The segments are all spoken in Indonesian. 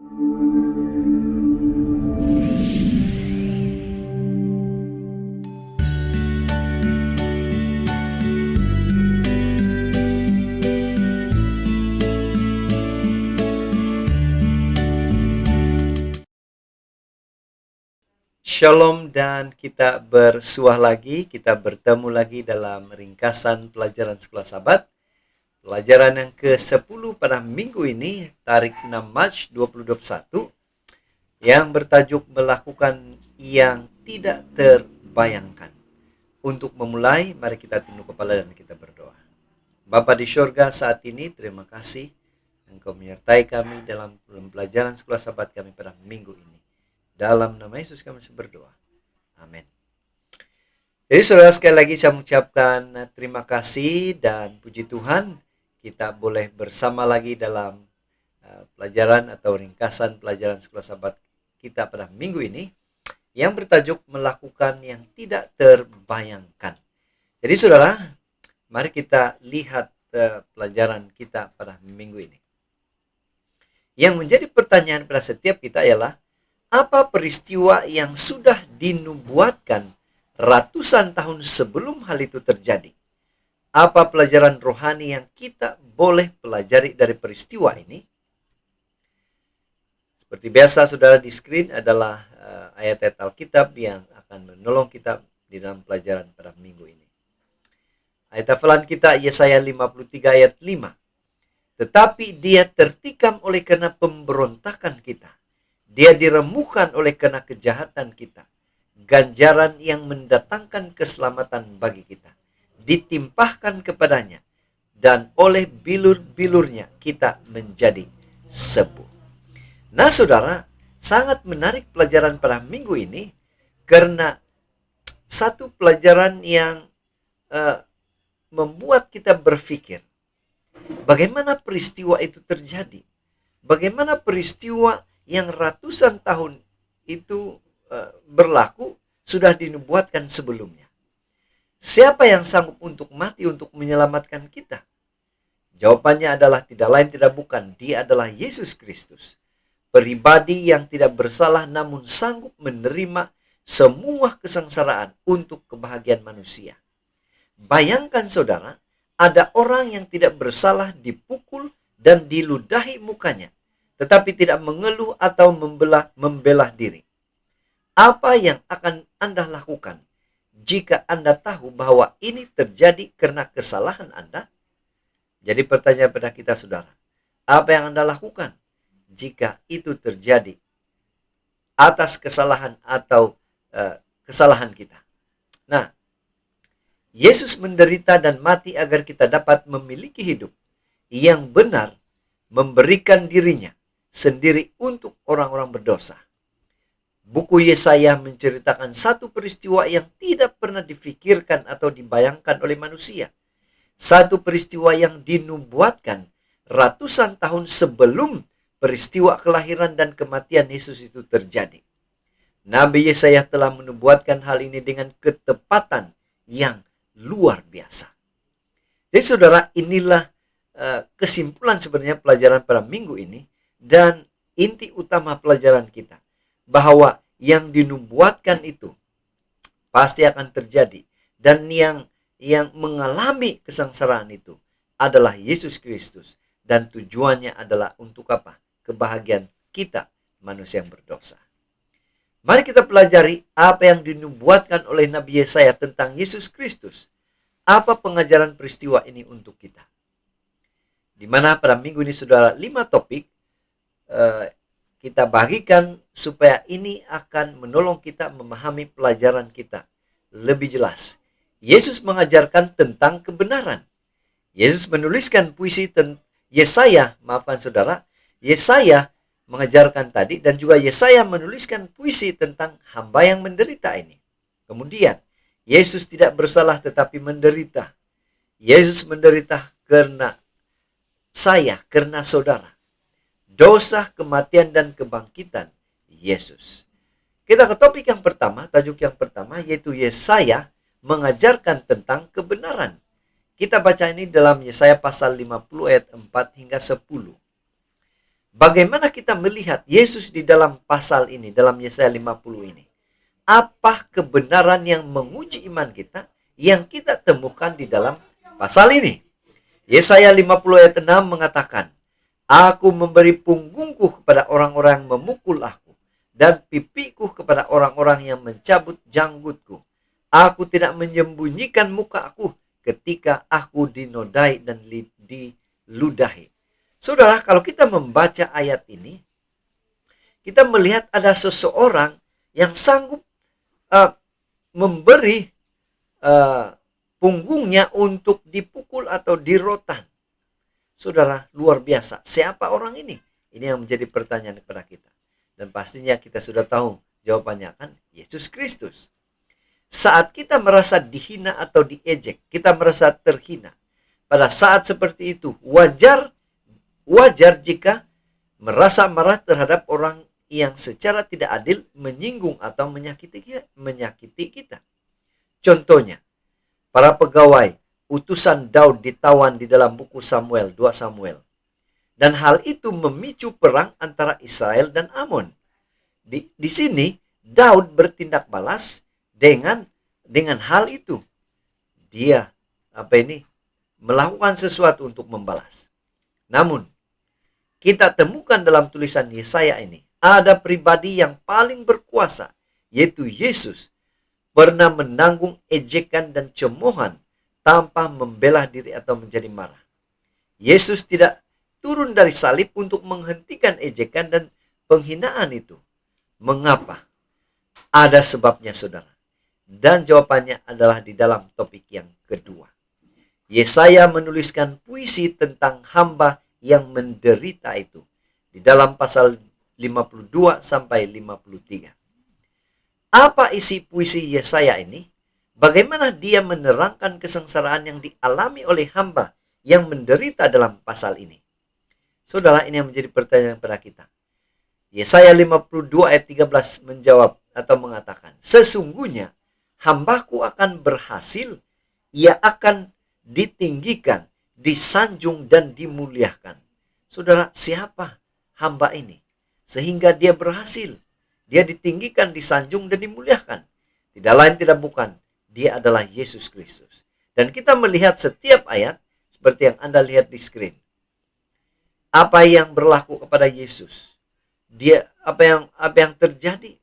Shalom dan kita bersuah lagi, kita bertemu lagi dalam ringkasan pelajaran Sekolah Sabat. Pelajaran yang ke-10 pada minggu ini, tarik 6 Mac 2021, yang bertajuk melakukan yang tidak terbayangkan. Untuk memulai, mari kita tunduk kepala dan kita berdoa. Bapa di surga, saat ini terima kasih Engkau menyertai kami dalam pelajaran Sekolah Sabat kami pada minggu ini. Dalam nama Yesus kami berdoa. Amin. Jadi saudara, sekali lagi saya mengucapkan terima kasih dan puji Tuhan kita boleh bersama lagi dalam pelajaran atau ringkasan pelajaran Sekolah Sabat kita pada minggu ini yang bertajuk melakukan yang tidak terbayangkan. Jadi saudara, mari kita lihat pelajaran kita pada minggu ini. Yang menjadi pertanyaan pada setiap kita ialah, apa peristiwa yang sudah dinubuatkan ratusan tahun sebelum hal itu terjadi? Apa pelajaran rohani yang kita boleh pelajari dari peristiwa ini? Seperti biasa, saudara, di screen adalah ayat-ayat Alkitab yang akan menolong kita di dalam pelajaran pada minggu ini. Ayat hafalan kita Yesaya 53 ayat 5. Tetapi dia tertikam oleh karena pemberontakan kita. Dia diremukkan oleh karena kejahatan kita. Ganjaran yang mendatangkan keselamatan bagi kita ditimpahkan kepadanya, dan oleh bilur-bilurnya kita menjadi sembuh. Nah saudara, sangat menarik pelajaran pada minggu ini karena satu pelajaran yang membuat kita berpikir bagaimana peristiwa itu terjadi. Bagaimana peristiwa yang ratusan tahun itu berlaku sudah dinubuatkan sebelumnya. Siapa yang sanggup untuk mati untuk menyelamatkan kita? Jawabannya adalah tidak lain tidak bukan, Dia adalah Yesus Kristus. Pribadi yang tidak bersalah namun sanggup menerima semua kesengsaraan untuk kebahagiaan manusia. Bayangkan saudara, ada orang yang tidak bersalah dipukul dan diludahi mukanya, tetapi tidak mengeluh atau membela diri. Apa yang akan Anda lakukan jika Anda tahu bahwa ini terjadi karena kesalahan Anda? Jadi pertanyaan pada kita saudara, apa yang Anda lakukan jika itu terjadi atas kesalahan atau kesalahan kita? Nah, Yesus menderita dan mati agar kita dapat memiliki hidup yang benar, memberikan dirinya sendiri untuk orang-orang berdosa. Buku Yesaya menceritakan satu peristiwa yang tidak pernah difikirkan atau dibayangkan oleh manusia. Satu peristiwa yang dinubuatkan ratusan tahun sebelum peristiwa kelahiran dan kematian Yesus itu terjadi. Nabi Yesaya telah menubuatkan hal ini dengan ketepatan yang luar biasa. Jadi saudara, inilah kesimpulan sebenarnya pelajaran pada minggu ini dan inti utama pelajaran kita. Bahwa yang dinubuatkan itu pasti akan terjadi. Dan yang mengalami kesengsaraan itu adalah Yesus Kristus. Dan tujuannya adalah untuk apa? Kebahagiaan kita, manusia yang berdosa. Mari kita pelajari apa yang dinubuatkan oleh Nabi Yesaya tentang Yesus Kristus. Apa pengajaran peristiwa ini untuk kita? Di mana pada minggu ini saudara 5 topik kita bagikan supaya ini akan menolong kita memahami pelajaran kita lebih jelas. Yesus mengajarkan tentang kebenaran. Yesus menuliskan puisi Yesaya mengajarkan tadi, dan juga Yesaya menuliskan puisi tentang hamba yang menderita ini. Kemudian, Yesus tidak bersalah tetapi menderita. Yesus menderita karena karena saudara. Dosa, kematian, dan kebangkitan Yesus. Kita ke topik yang pertama, tajuk yang pertama, yaitu Yesaya mengajarkan tentang kebenaran. Kita baca ini dalam Yesaya pasal 50 ayat 4 hingga 10. bagaimana kita melihat Yesus di dalam pasal ini, dalam Yesaya 50 ini? Apa kebenaran yang menguji iman kita yang kita temukan di dalam pasal ini? Yesaya 50 ayat 6 mengatakan, Aku memberi punggungku kepada orang-orang yang memukul aku, dan pipiku kepada orang-orang yang mencabut janggutku. Aku tidak menyembunyikan muka aku ketika aku dinodai dan diludahi. Saudara, kalau kita membaca ayat ini, kita melihat ada seseorang yang sanggup memberi punggungnya untuk dipukul atau dirotan. Saudara, luar biasa. Siapa orang ini? Ini yang menjadi pertanyaan kepada kita. Dan pastinya kita sudah tahu jawabannya kan Yesus Kristus. Saat kita merasa dihina atau diejek, kita merasa terhina. Pada saat seperti itu, wajar jika merasa marah terhadap orang yang secara tidak adil menyinggung atau menyakiti kita. Contohnya, para pegawai utusan Daud ditawan di dalam buku Samuel, 2 Samuel. Dan hal itu memicu perang antara Israel dan Amon. Di sini Daud bertindak balas dengan hal itu. Dia melakukan sesuatu untuk membalas. Namun kita temukan dalam tulisan Yesaya ini ada pribadi yang paling berkuasa, yaitu Yesus, pernah menanggung ejekan dan cemoohan tanpa membelah diri atau menjadi marah. Yesus tidak turun dari salib untuk menghentikan ejekan dan penghinaan itu. Mengapa? Ada sebabnya, saudara. Dan jawabannya adalah di dalam topik yang kedua. Yesaya menuliskan puisi tentang hamba yang menderita itu di dalam pasal 52 sampai 53. Apa isi puisi Yesaya ini? Bagaimana dia menerangkan kesengsaraan yang dialami oleh hamba yang menderita dalam pasal ini? Saudara, ini yang menjadi pertanyaan pada kita. Yesaya 52 ayat 13 menjawab atau mengatakan, Sesungguhnya hambaku akan berhasil, ia akan ditinggikan, disanjung dan dimuliakan. Saudara, siapa hamba ini? Sehingga dia berhasil, dia ditinggikan, disanjung dan dimuliakan. Tidak lain tidak bukan, dia adalah Yesus Kristus. Dan kita melihat setiap ayat seperti yang Anda lihat di screen. Apa yang berlaku kepada Yesus? Dia apa yang terjadi?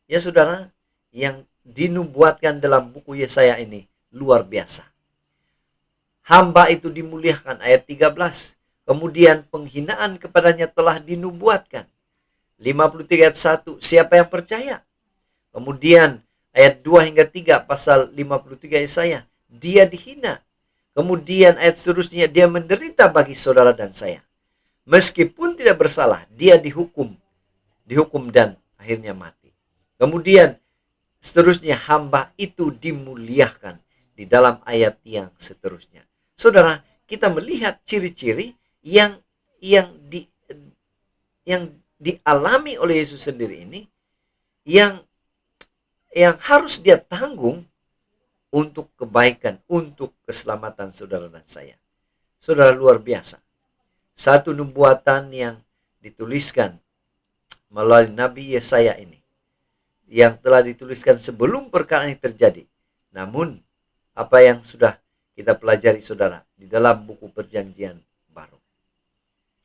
Ya saudara, yang dinubuatkan dalam buku Yesaya ini luar biasa. Hamba itu dimuliakan, ayat 13. Kemudian penghinaan kepadanya telah dinubuatkan. 53 ayat 1, siapa yang percaya? Kemudian ayat 2 hingga 3 pasal 53 Yesaya, dia dihina. Kemudian ayat seterusnya, dia menderita bagi saudara dan saya. Meskipun tidak bersalah, dia dihukum dan akhirnya mati. Kemudian seterusnya, hamba itu dimuliakan di dalam ayat yang seterusnya. Saudara, kita melihat ciri-ciri yang dialami oleh Yesus sendiri ini yang harus dia tanggung untuk kebaikan, untuk keselamatan saudara dan saya. Saudara, luar biasa. Satu nubuatan yang dituliskan melalui Nabi Yesaya ini, yang telah dituliskan sebelum perkara ini terjadi. Namun, apa yang sudah kita pelajari saudara di dalam buku Perjanjian Baru,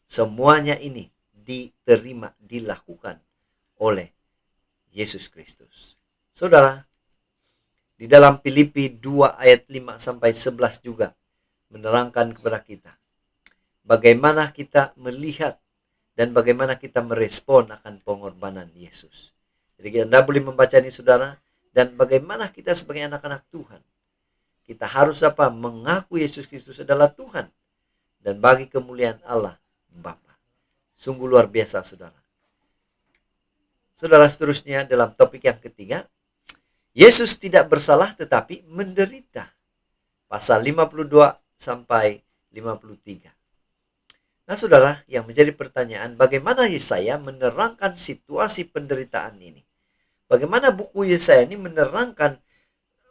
semuanya ini diterima, dilakukan oleh Yesus Kristus. Saudara, di dalam Filipi 2 ayat 5 sampai 11 juga menerangkan kepada kita bagaimana kita melihat dan bagaimana kita merespon akan pengorbanan Yesus. Jadi Anda boleh membaca ini saudara, dan bagaimana kita sebagai anak-anak Tuhan, kita harus mengaku Yesus Kristus adalah Tuhan dan bagi kemuliaan Allah Bapa. Sungguh luar biasa saudara. Saudara, seterusnya dalam topik yang ketiga, Yesus tidak bersalah tetapi menderita. Pasal 52 sampai 53. Nah saudara, yang menjadi pertanyaan, bagaimana Yesaya menerangkan situasi penderitaan ini? Bagaimana buku Yesaya ini menerangkan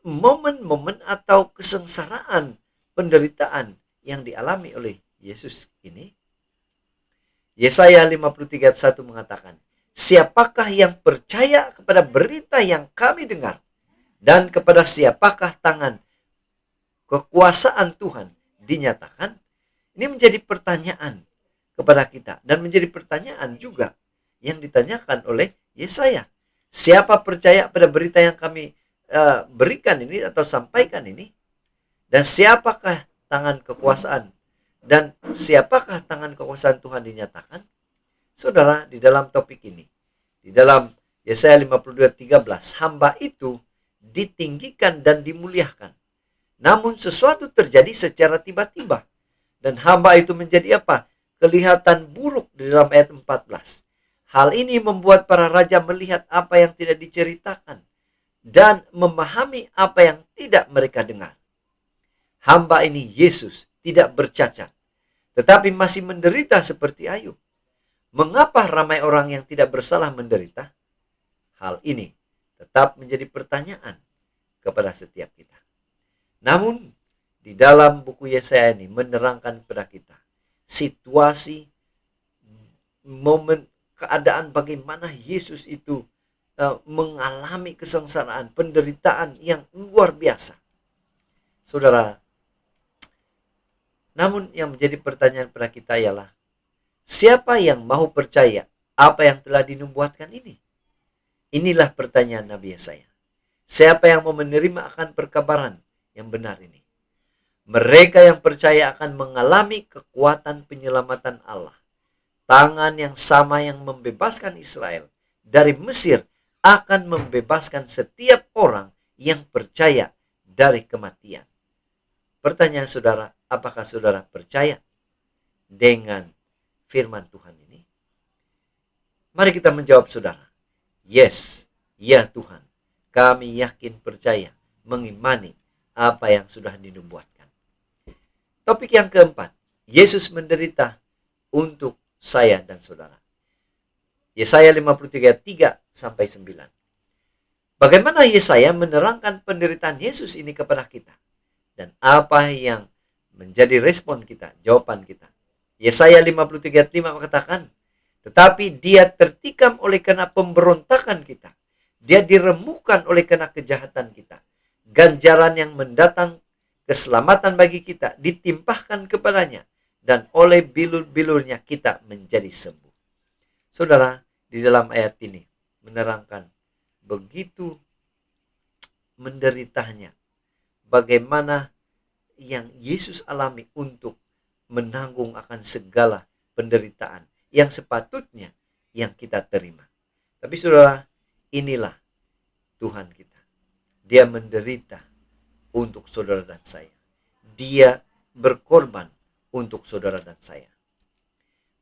momen-momen atau kesengsaraan penderitaan yang dialami oleh Yesus ini? Yesaya 53:1 mengatakan, siapakah yang percaya kepada berita yang kami dengar, dan kepada siapakah tangan kekuasaan Tuhan dinyatakan? Ini menjadi pertanyaan kepada kita, dan menjadi pertanyaan juga yang ditanyakan oleh Yesaya. Siapa percaya pada berita yang kami berikan ini atau sampaikan ini? Dan siapakah tangan kekuasaan? Dan siapakah tangan kekuasaan Tuhan dinyatakan? Saudara, di dalam topik ini, di dalam Yesaya 52:13, hamba itu ditinggikan dan dimuliakan. Namun sesuatu terjadi secara tiba-tiba. Dan hamba itu menjadi apa? Kelihatan buruk di dalam ayat 14. Hal ini membuat para raja melihat apa yang tidak diceritakan dan memahami apa yang tidak mereka dengar. Hamba ini Yesus tidak bercacat, tetapi masih menderita seperti Ayub. Mengapa ramai orang yang tidak bersalah menderita? Hal ini tetap menjadi pertanyaan kepada setiap kita. Namun, di dalam buku Yesaya ini menerangkan kepada kita situasi, momen, keadaan bagaimana Yesus itu mengalami kesengsaraan, penderitaan yang luar biasa. Saudara, namun yang menjadi pertanyaan pada kita ialah, siapa yang mau percaya apa yang telah dinubuatkan ini? Inilah pertanyaan Nabi Yesaya. Siapa yang mau menerima akan perkabaran yang benar ini? Mereka yang percaya akan mengalami kekuatan penyelamatan Allah. Tangan yang sama yang membebaskan Israel dari Mesir akan membebaskan setiap orang yang percaya dari kematian. Pertanyaan saudara, apakah saudara percaya dengan firman Tuhan ini? Mari kita menjawab saudara. Yes, ya Tuhan. Kami yakin, percaya, mengimani apa yang sudah dinubuatkan. Topik yang keempat, Yesus menderita untuk saya dan saudara. Yesaya 53:3-9. Bagaimana Yesaya menerangkan penderitaan Yesus ini kepada kita? Dan apa yang menjadi respon kita, jawaban kita? Yesaya 53:5 mengatakan, tetapi dia tertikam oleh karena pemberontakan kita. Dia diremukkan oleh karena kejahatan kita. Ganjaran yang mendatang keselamatan bagi kita ditimpahkan kepadanya, dan oleh bilur-bilurnya kita menjadi sembuh. Saudara, di dalam ayat ini menerangkan begitu menderitanya, bagaimana yang Yesus alami untuk menanggung akan segala penderitaan yang sepatutnya yang kita terima. Tapi saudara, inilah Tuhan kita. Dia menderita untuk saudara dan saya. Dia berkorban untuk saudara dan saya.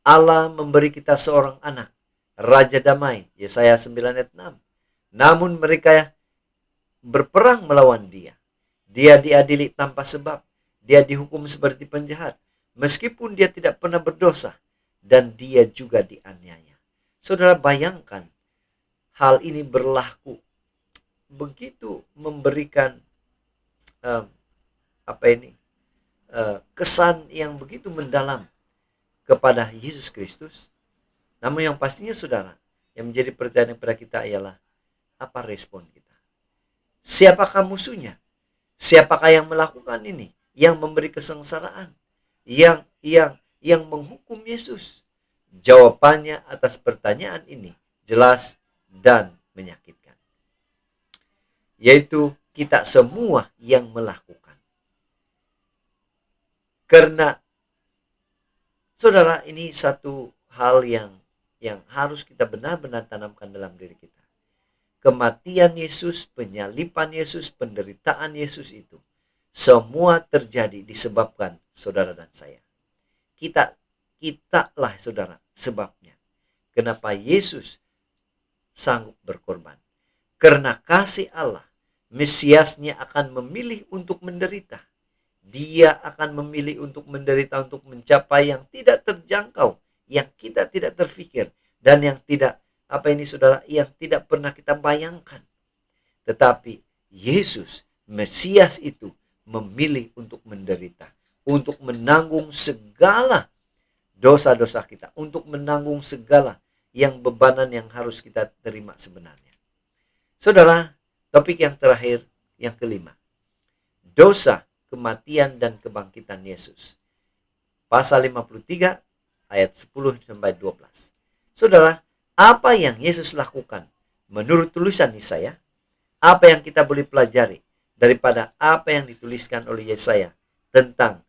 Allah memberi kita seorang anak, Raja Damai, Yesaya 9:6. Namun mereka berperang melawan dia. Dia diadili tanpa sebab. Dia dihukum seperti penjahat, meskipun dia tidak pernah berdosa, dan dia juga dianiaya. Saudara, bayangkan hal ini berlaku, begitu memberikan kesan yang begitu mendalam kepada Yesus Kristus. Namun yang pastinya saudara, yang menjadi pertanyaan kepada kita ialah, apa respon kita? Siapakah musuhnya? Siapakah yang melakukan ini? Yang memberi kesengsaraan? Yang menghukum Yesus? Jawabannya atas pertanyaan ini jelas dan menyakitkan, yaitu kita semua yang melakukan. Karena saudara, ini satu hal yang harus kita benar-benar tanamkan dalam diri kita. Kematian Yesus, penyaliban Yesus, penderitaan Yesus itu semua terjadi disebabkan saudara dan saya. Kitalah saudara sebabnya. Kenapa Yesus sanggup berkorban? Karena kasih Allah, Mesiasnya akan memilih untuk menderita. Dia akan memilih untuk menderita untuk mencapai yang tidak terjangkau, yang kita tidak terfikir, dan yang tidak saudara, yang tidak pernah kita bayangkan. Tetapi Yesus, Mesias itu memilih untuk menderita, untuk menanggung segala dosa-dosa kita, untuk menanggung segala yang bebanan yang harus kita terima sebenarnya. Saudara, topik yang terakhir, yang kelima. Dosa, kematian, dan kebangkitan Yesus. Pasal 53 ayat 10 sampai 12. Saudara, apa yang Yesus lakukan menurut tulisan Yesaya? Apa yang kita boleh pelajari daripada apa yang dituliskan oleh Yesaya tentang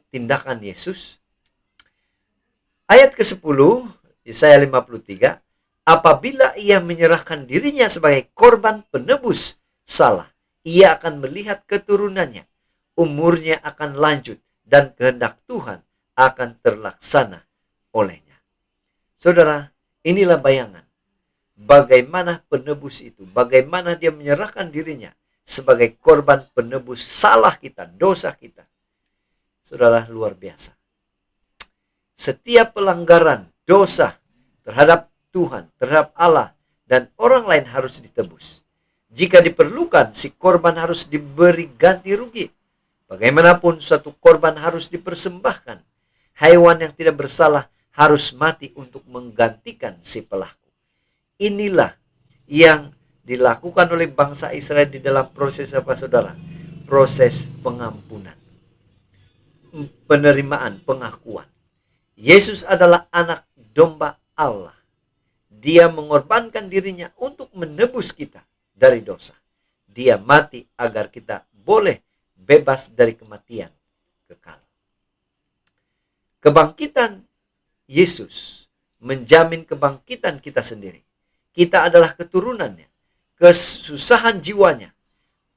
tindakan Yesus? Ayat ke-10, Yesaya 53, apabila ia menyerahkan dirinya sebagai korban penebus salah, ia akan melihat keturunannya, umurnya akan lanjut, dan kehendak Tuhan akan terlaksana olehnya. Saudara, inilah bayangan bagaimana penebus itu, bagaimana dia menyerahkan dirinya sebagai korban penebus salah kita, dosa kita. Saudara, luar biasa. Setiap pelanggaran dosa terhadap Tuhan, terhadap Allah, dan orang lain harus ditebus. Jika diperlukan, si korban harus diberi ganti rugi. Bagaimanapun suatu korban harus dipersembahkan. Hewan yang tidak bersalah harus mati untuk menggantikan si pelaku. Inilah yang dilakukan oleh bangsa Israel di dalam proses apa, saudara? Proses pengampunan, penerimaan, pengakuan. Yesus adalah anak domba Allah. Dia mengorbankan dirinya untuk menebus kita dari dosa. Dia mati agar kita boleh bebas dari kematian kekal. Kebangkitan Yesus menjamin kebangkitan kita sendiri. Kita adalah keturunannya. Kesusahan jiwanya,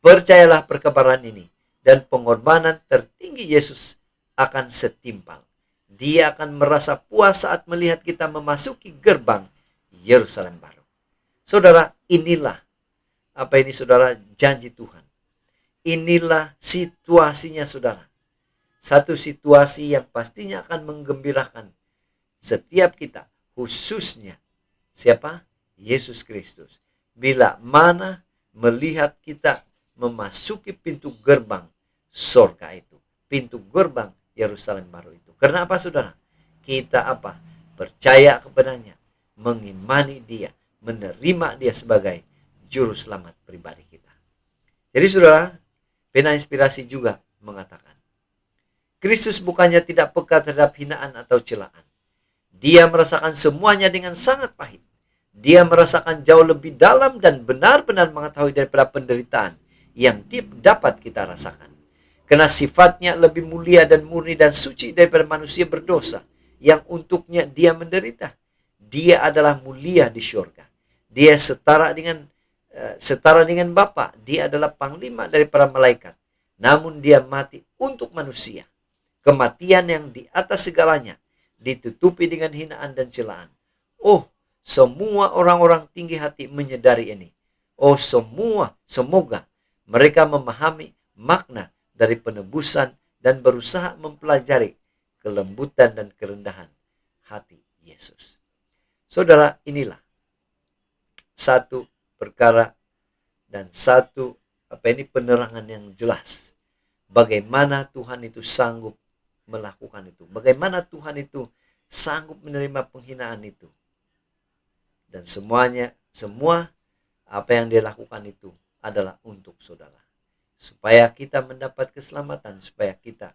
percayalah perkabaran ini, dan pengorbanan tertinggi Yesus akan setimpal. Dia akan merasa puas saat melihat kita memasuki gerbang Yerusalem baru. Saudara, inilah apa ini, saudara, janji Tuhan. Inilah situasinya, saudara. Satu situasi yang pastinya akan menggembirakan setiap kita, khususnya siapa? Yesus Kristus. Bila mana melihat kita memasuki pintu gerbang sorga itu, pintu gerbang Yerusalem baru itu. Karena apa, saudara? Kita apa? Percaya kepadanya, mengimani dia, menerima dia sebagai juru selamat pribadi kita. Jadi saudara, pena inspirasi juga mengatakan, Kristus bukannya tidak peka terhadap hinaan atau celaan. Dia merasakan semuanya dengan sangat pahit. Dia merasakan jauh lebih dalam dan benar-benar mengetahui daripada penderitaan yang dapat kita rasakan. Karena sifatnya lebih mulia dan murni dan suci daripada manusia berdosa yang untuknya dia menderita. Dia adalah mulia di syurga. Dia setara dengan Bapa. Dia adalah panglima daripada malaikat. Namun dia mati untuk manusia. Kematian yang di atas segalanya ditutupi dengan hinaan dan celaan. Oh, semua orang-orang tinggi hati menyadari ini. Oh, semoga mereka memahami makna dari penebusan dan berusaha mempelajari kelembutan dan kerendahan hati Yesus. Saudara, inilah satu perkara dan satu penerangan yang jelas. Bagaimana Tuhan itu sanggup melakukan itu. Bagaimana Tuhan itu sanggup menerima penghinaan itu. Dan semua apa yang dia lakukan itu adalah untuk saudara. Supaya kita mendapat keselamatan, supaya kita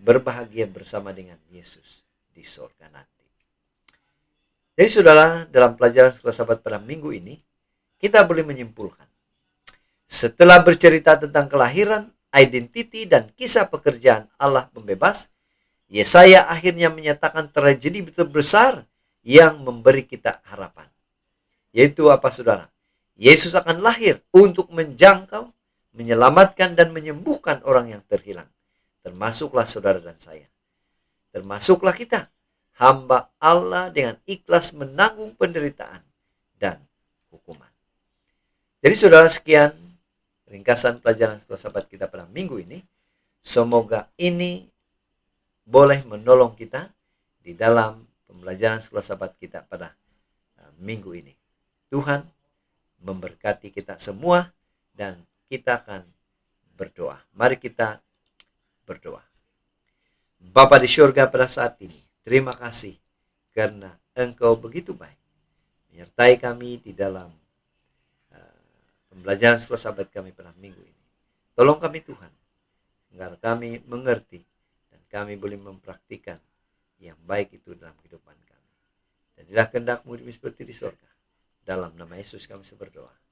berbahagia bersama dengan Yesus di surga nanti. Jadi saudara, dalam pelajaran Sekolah Sahabat pada minggu ini, kita boleh menyimpulkan. Setelah bercerita tentang kelahiran, identiti, dan kisah pekerjaan Allah pembebas, Yesaya akhirnya menyatakan tragedi besar yang memberi kita harapan. Yaitu apa, saudara? Yesus akan lahir untuk menjangkau, menyelamatkan, dan menyembuhkan orang yang terhilang. Termasuklah saudara dan saya. Termasuklah kita, hamba Allah, dengan ikhlas menanggung penderitaan dan hukuman. Jadi saudara, sekian ringkasan pelajaran Sekolah Sahabat kita pada minggu ini. Semoga ini boleh menolong kita di dalam pembelajaran Sekolah Sahabat kita pada minggu ini. Tuhan memberkati kita semua dan kita akan berdoa. Mari kita berdoa. Bapa di syurga, pada saat ini Terima kasih karena Engkau begitu baik menyertai kami di dalam pembelajaran sebuah sahabat kami pada minggu ini. Tolong kami Tuhan, agar kami mengerti dan kami boleh mempraktikkan yang baik itu dalam kehidupan kami. Dan jadilah kehendak-Mu seperti di surga. Dalam nama Yesus kami berdoa.